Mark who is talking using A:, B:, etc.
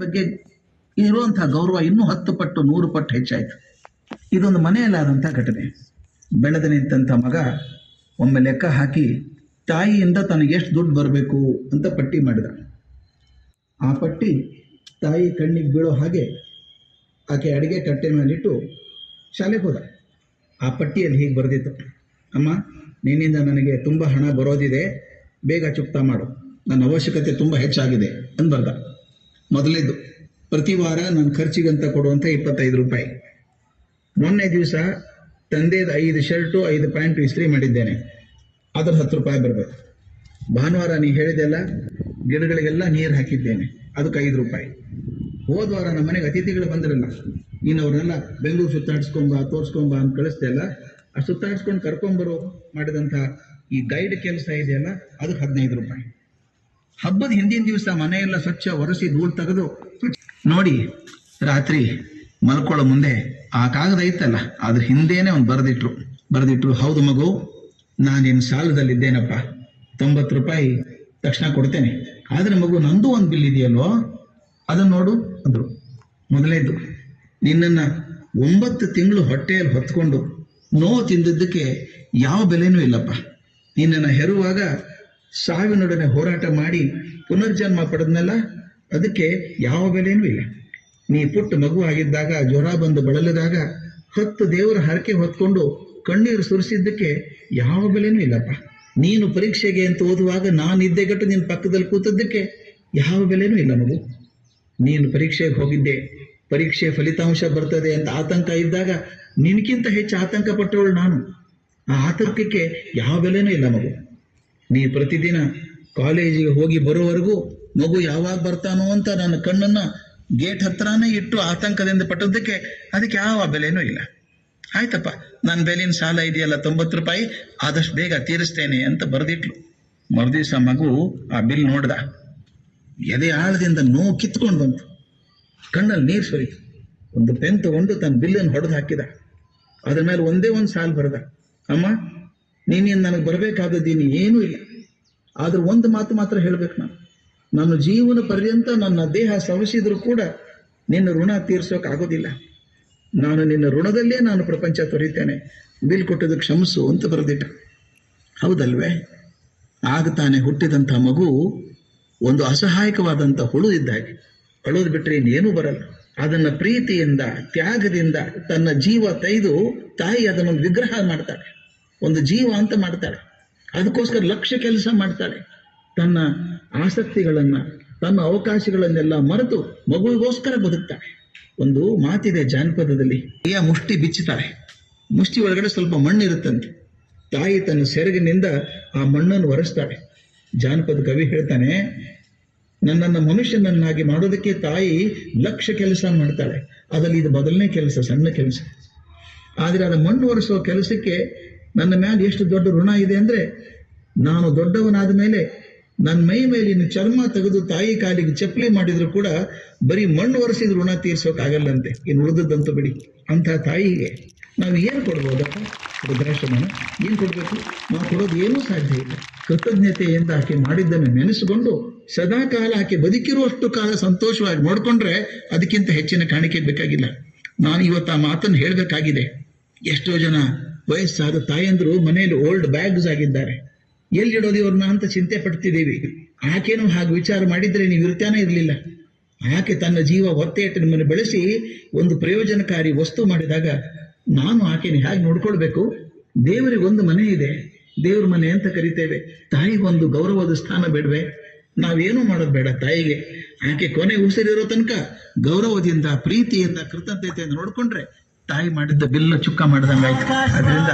A: ಬಗ್ಗೆ ಇರುವಂತಹ ಗೌರವ ಇನ್ನೂ 10 ಪಟ್ಟು 100 ಪಟ್ಟು ಹೆಚ್ಚಾಯಿತು. ಇದೊಂದು ಮನೆಯಲ್ಲಾದಂಥ ಘಟನೆ. ಬೆಳೆದ ನಿಂತ ಮಗ ಒಮ್ಮೆ ಲೆಕ್ಕ ಹಾಕಿ ತಾಯಿಯಿಂದ ತನಗೆ ಎಷ್ಟು ದುಡ್ಡು ಬರಬೇಕು ಅಂತ ಪಟ್ಟಿ ಮಾಡಿದ. ಆ ಪಟ್ಟಿ ತಾಯಿ ಕಣ್ಣಿಗೆ ಬೀಳೋ ಹಾಗೆ ಆಕೆ ಅಡುಗೆ ಕಟ್ಟೆ ಮೇಲಿಟ್ಟು ಶಾಲೆಗೆ ಹೋದ. ಆ ಪಟ್ಟಿಯಲ್ಲಿ ಹೀಗೆ ಬರೆದಿತ್ತು, ಅಮ್ಮ, ನಿನ್ನಿಂದ ನನಗೆ ತುಂಬ ಹಣ ಬರೋದಿದೆ, ಬೇಗ ಚುಕ್ತಾ ಮಾಡು, ನನ್ನ ಅವಶ್ಯಕತೆ ತುಂಬ ಹೆಚ್ಚಾಗಿದೆ ಅಂತ ಬರ್ದ. ಮೊದಲಿದ್ದು ಪ್ರತಿ ವಾರ ನನ್ನ ಖರ್ಚಿಗಂತ ಕೊಡುವಂಥ 25 ರೂಪಾಯಿ. ಮೊನ್ನೆ ದಿವಸ ತಂದೆದು 5 ಶರ್ಟು 5 ಪ್ಯಾಂಟು ಇಸ್ತ್ರಿ ಮಾಡಿದ್ದೇನೆ, ಅದ್ರ 10 ರೂಪಾಯಿ ಬರಬೇಕು. ಭಾನುವಾರ ನೀ ಹೇಳಿದೆಲ್ಲ ಗಿಡಗಳಿಗೆಲ್ಲ ನೀರು ಹಾಕಿದ್ದೇನೆ, ಅದಕ್ಕೆ 5 ರೂಪಾಯಿ. ಹೋದ ವಾರ ನಮ್ಮ ಮನೆಗೆ ಅತಿಥಿಗಳು ಬಂದಿರಲ್ಲ, ನೀನು ಅವ್ರನ್ನೆಲ್ಲ ಬೆಂಗಳೂರು ಸುತ್ತಾಡಿಸ್ಕೊಂಬ ತೋರಿಸ್ಕೊಂಬ ಅಂತ ಕಳಿಸ್ದೆ ಅಲ್ಲ, ಆ ಸುತ್ತಾಡಿಸ್ಕೊಂಡು ಕರ್ಕೊಂಬರೋ ಮಾಡಿದಂಥ ಈ ಗೈಡ್ ಕೆಲಸ ಇದೆಯಲ್ಲ, ಅದಕ್ಕೆ 15 ರೂಪಾಯಿ. ಹಬ್ಬದ ಹಿಂದಿನ ದಿವಸ ಮನೆಯೆಲ್ಲ ಸ್ವಚ್ಛ ಒರೆಸಿ ಧೂಳು ತೆಗೆದು ನೋಡಿ, ರಾತ್ರಿ ಮಲ್ಕೊಳ್ಳೋ ಮುಂದೆ ಆ ಕಾಗದ ಇತ್ತಲ್ಲ, ಅದ್ರ ಹಿಂದೇನೆ ಒಂದು ಬರೆದಿಟ್ರು, ಹೌದು ಮಗು, ನಾನಿನ್ನು ಸಾಲದಲ್ಲಿದ್ದೇನಪ್ಪ, 90 ರೂಪಾಯಿ ತಕ್ಷಣ ಕೊಡ್ತೇನೆ, ಆದರೆ ಮಗು ನಂದು ಒಂದು ಬಿಲ್ ಇದೆಯಲ್ವೋ ಅದನ್ನು ನೋಡು ಅಂದರು. ಮೊದಲೇದು, ನಿನ್ನನ್ನು 9 ತಿಂಗಳು ಹೊಟ್ಟೆಯಲ್ಲಿ ಹೊತ್ಕೊಂಡು ನೋವು ತಿಂದಿದ್ದಕ್ಕೆ ಯಾವ ಬೆಲೆನೂ ಇಲ್ಲಪ್ಪ. ನಿನ್ನನ್ನು ಹೆರುವಾಗ ಸಾವಿನೊಡನೆ ಹೋರಾಟ ಮಾಡಿ ಪುನರ್ಜನ್ಮ ಪಡೆದ್ನಲ್ಲ, ಅದಕ್ಕೆ ಯಾವ ಬೆಲೆನೂ ಇಲ್ಲ. ನೀ ಪುಟ್ಟ ಮಗು ಆಗಿದ್ದಾಗ ಜ್ವರ ಬಂದು ಬಳಲಿದಾಗ 10 ದೇವರ ಹರಕೆ ಹೊತ್ಕೊಂಡು ಕಣ್ಣೀರು ಸುರಿಸಿದ್ದಕ್ಕೆ ಯಾವ ಬೆಲೆನೂ ಇಲ್ಲಪ್ಪ. ನೀನು ಪರೀಕ್ಷೆಗೆ ಅಂತ ಓದುವಾಗ ನಾನು ನಿದ್ದೆಗಟ್ಟು ನಿನ್ನ ಪಕ್ಕದಲ್ಲಿ ಕೂತದ್ದಕ್ಕೆ ಯಾವ ಬೆಲೆನೂ ಇಲ್ಲ ಮಗು. ನೀನು ಪರೀಕ್ಷೆಗೆ ಹೋಗಿದ್ದೆ, ಪರೀಕ್ಷೆ ಫಲಿತಾಂಶ ಬರ್ತದೆ ಅಂತ ಆತಂಕ ಇದ್ದಾಗ ನಿನಗಿಂತ ಹೆಚ್ಚು ಆತಂಕ ಪಟ್ಟವಳು ನಾನು. ಆ ಆತಂಕಕ್ಕೆ ಯಾವ ಬೆಲೆನೂ ಇಲ್ಲ ಮಗು. ನೀ ಪ್ರತಿದಿನ ಕಾಲೇಜಿಗೆ ಹೋಗಿ ಬರೋವರೆಗೂ ಮಗು ಯಾವಾಗ ಬರ್ತಾನೋ ಅಂತ ನನ್ನ ಕಣ್ಣನ್ನು ಗೇಟ್ ಹತ್ರನೇ ಇಟ್ಟು ಆತಂಕದಿಂದ ಪಟ್ಟದ್ದಕ್ಕೆ ಅದಕ್ಕೆ ಯಾವ ಬೆಲೆನೂ ಇಲ್ಲ. ಆಯ್ತಪ್ಪ, ನನ್ನ ಬೆಲಿನ ಸಾಲ ಇದೆಯಲ್ಲ 90 ರೂಪಾಯಿ, ಆದಷ್ಟು ಬೇಗ ತೀರಿಸ್ತೇನೆ ಅಂತ ಬರೆದಿಟ್ಲು. ಮರುದಿವಸ ಮಗು ಆ ಬಿಲ್ ನೋಡ್ದ, ಎದೆ ಆಳದಿಂದ ನೋವು ಕಿತ್ಕೊಂಡು ಬಂತು, ಕಣ್ಣಲ್ಲಿ ನೀರು ಸುರಿತು. ಒಂದು ಪೆನ್ ತಗೊಂಡು ತನ್ನ ಬಿಲ್ಲನ್ನು ಹೊಡೆದು ಹಾಕಿದ. ಅದ್ರ ಮೇಲೆ ಒಂದೇ ಒಂದು ಸಾಲು ಬರೆದ, ಅಮ್ಮ, ನೀನೇನು ನನಗೆ ಬರಬೇಕಾದದ್ದೀನಿ ಏನೂ ಇಲ್ಲ, ಆದ್ರೆ ಒಂದು ಮಾತು ಮಾತ್ರ ಹೇಳಬೇಕು, ನನ್ನ ಜೀವನ ಪರ್ಯಂತ ನನ್ನ ದೇಹ ಸವಸಿದ್ರು ಕೂಡ ನಿನ್ನ ಋಣ ತೀರ್ಸೋಕ್ಕಾಗೋದಿಲ್ಲ. ನಾನು ನಿನ್ನ ಋಣದಲ್ಲೇ ನಾನು ಪ್ರಪಂಚ ತೊರೀತೇನೆ, ಬಿಲ್ ಕೊಟ್ಟದಕ್ಕೆ ಕ್ಷಮಿಸು ಅಂತ ಬರೆದಿಟ್ಟ. ಹೌದಲ್ವೇ? ಆಗ ತಾನೇ ಹುಟ್ಟಿದಂಥ ಮಗು ಒಂದು ಅಸಹಾಯಕವಾದಂಥ ಹುಳು ಇದ್ದಾಗೆ, ಅಳೋದು ಬಿಟ್ಟರೆ ಇನ್ನೇನೂ ಬರಲ್ಲ. ಅದನ್ನು ಪ್ರೀತಿಯಿಂದ ತ್ಯಾಗದಿಂದ ತನ್ನ ಜೀವ ತೆಗೆದು ತಾಯಿ ಅದನ್ನೊಂದು ವಿಗ್ರಹ ಮಾಡ್ತಾಳೆ, ಒಂದು ಜೀವ ಅಂತ ಮಾಡ್ತಾಳೆ. ಅದಕ್ಕೋಸ್ಕರ ಲಕ್ಷ್ಯ ಕೆಲಸ ಮಾಡ್ತಾಳೆ. ತನ್ನ ಆಸಕ್ತಿಗಳನ್ನು ತನ್ನ ಅವಕಾಶಗಳನ್ನೆಲ್ಲ ಮರೆತು ಮಗುವಿಗೋಸ್ಕರ ಬದುಕ್ತಾಳೆ. ಒಂದು ಮಾತಿದೆ ಜಾನಪದದಲ್ಲಿ, ಮುಷ್ಟಿ ಬಿಚ್ಚುತ್ತಾಳೆ, ಮುಷ್ಟಿ ಒಳಗಡೆ ಸ್ವಲ್ಪ ಮಣ್ಣಿರುತ್ತಂತೆ, ತಾಯಿ ತನ್ನ ಸೆರಗಿನಿಂದ ಆ ಮಣ್ಣನ್ನು ಒರೆಸ್ತಾಳೆ. ಜಾನಪದ ಕವಿ ಹೇಳ್ತಾನೆ, ನನ್ನನ್ನು ಮನುಷ್ಯನನ್ನಾಗಿ ಮಾಡೋದಕ್ಕೆ ತಾಯಿ ಲಕ್ಷ್ಯ ಕೆಲಸ ಮಾಡ್ತಾಳೆ, ಅದರಲ್ಲಿ ಇದು ಮೊದಲನೇ ಕೆಲಸ, ಸಣ್ಣ ಕೆಲಸ. ಆದರೆ ಅದು ಮಣ್ಣು ಒರೆಸೋ ಕೆಲಸಕ್ಕೆ ನನ್ನ ಮೇಲೆ ಎಷ್ಟು ದೊಡ್ಡ ಋಣ ಇದೆ ಅಂದರೆ, ನಾನು ದೊಡ್ಡವನಾದ ಮೇಲೆ ನನ್ನ ಮೈ ಮೇಲಿನ ಚರ್ಮ ತೆಗೆದು ತಾಯಿ ಕಾಲಿಗೆ ಚಪ್ಪಲಿ ಮಾಡಿದ್ರು ಕೂಡ ಬರೀ ಮಣ್ಣು ಒರೆಸಿದ ಋಣ ತೀರ್ಸೋಕ್ಕಾಗಲ್ಲಂತೆ, ಇನ್ನು ಉಳಿದದ್ದಂತೂ ಬಿಡಿ. ಅಂಥ ತಾಯಿಗೆ ನಾವು ಏನು ಕೊಡ್ಬೋದಪ್ಪ? ವೃದ್ಧಾಶ್ರಮನ ಏನು ಕೊಡಬೇಕು? ನಾವು ಕೊಡೋದು ಏನೂ ಸಾಧ್ಯ ಇಲ್ಲ. ಕೃತಜ್ಞತೆಯಿಂದ ಆಕೆ ಮಾಡಿದ್ದನ್ನು ನೆನೆಸಿಕೊಂಡು ಸದಾಕಾಲ ಆಕೆ ಬದುಕಿರುವಷ್ಟು ಕಾಲ ಸಂತೋಷವಾಗಿ ನೋಡಿಕೊಂಡ್ರೆ ಅದಕ್ಕಿಂತ ಹೆಚ್ಚಿನ ಕಾಣಿಕೆ ಬೇಕಾಗಿಲ್ಲ. ನಾನು ಇವತ್ತು ಆ ಮಾತನ್ನು ಹೇಳಬೇಕಾಗಿದೆ. ಎಷ್ಟೋ ಜನ ವಯಸ್ಸಾದ ತಾಯಂದರು ಮನೆಯಲ್ಲಿ ಓಲ್ಡ್ ಬ್ಯಾಗ್ಸ್ ಆಗಿದ್ದಾರೆ, ಎಲ್ಲಿಡೋದು ಇವ್ರನ್ನ ಅಂತ ಚಿಂತೆ ಪಡ್ತಿದ್ದೀವಿ. ಆಕೆನೂ ಹಾಗೆ ವಿಚಾರ ಮಾಡಿದರೆ ನೀವು ಇರ್ತಾನೆ ಇರಲಿಲ್ಲ. ಆಕೆ ತನ್ನ ಜೀವ ಒತ್ತೆ ಇಟ್ಟು ನಿಮ್ಮನ್ನು ಬೆಳೆಸಿ ಒಂದು ಪ್ರಯೋಜನಕಾರಿ ವಸ್ತು ಮಾಡಿದಾಗ ನಾನು ಆಕೆನ ಹೇಗೆ ನೋಡ್ಕೊಳ್ಬೇಕು? ದೇವರಿಗೆ ಒಂದು ಮನೆ ಇದೆ, ದೇವ್ರ ಮನೆ ಅಂತ ಕರಿತೇವೆ, ತಾಯಿಗೊಂದು ಗೌರವದ ಸ್ಥಾನ ಬೇಡವೆ? ನಾವೇನೂ ಮಾಡೋದು ಬೇಡ ತಾಯಿಗೆ. ಆಕೆ ಕೊನೆ ಉಸಿರಿರೋ ತನಕ ಗೌರವದಿಂದ ಪ್ರೀತಿಯಿಂದ ಕೃತಜ್ಞತೆಯಿಂದ ನೋಡ್ಕೊಂಡ್ರೆ ತಾಯಿ ಮಾಡಿದ್ದ ಬಿಲ್ಲ ಚುಕ್ಕ ಮಾಡ್ದಂಗಾಯ್ತು. ಅದರಿಂದ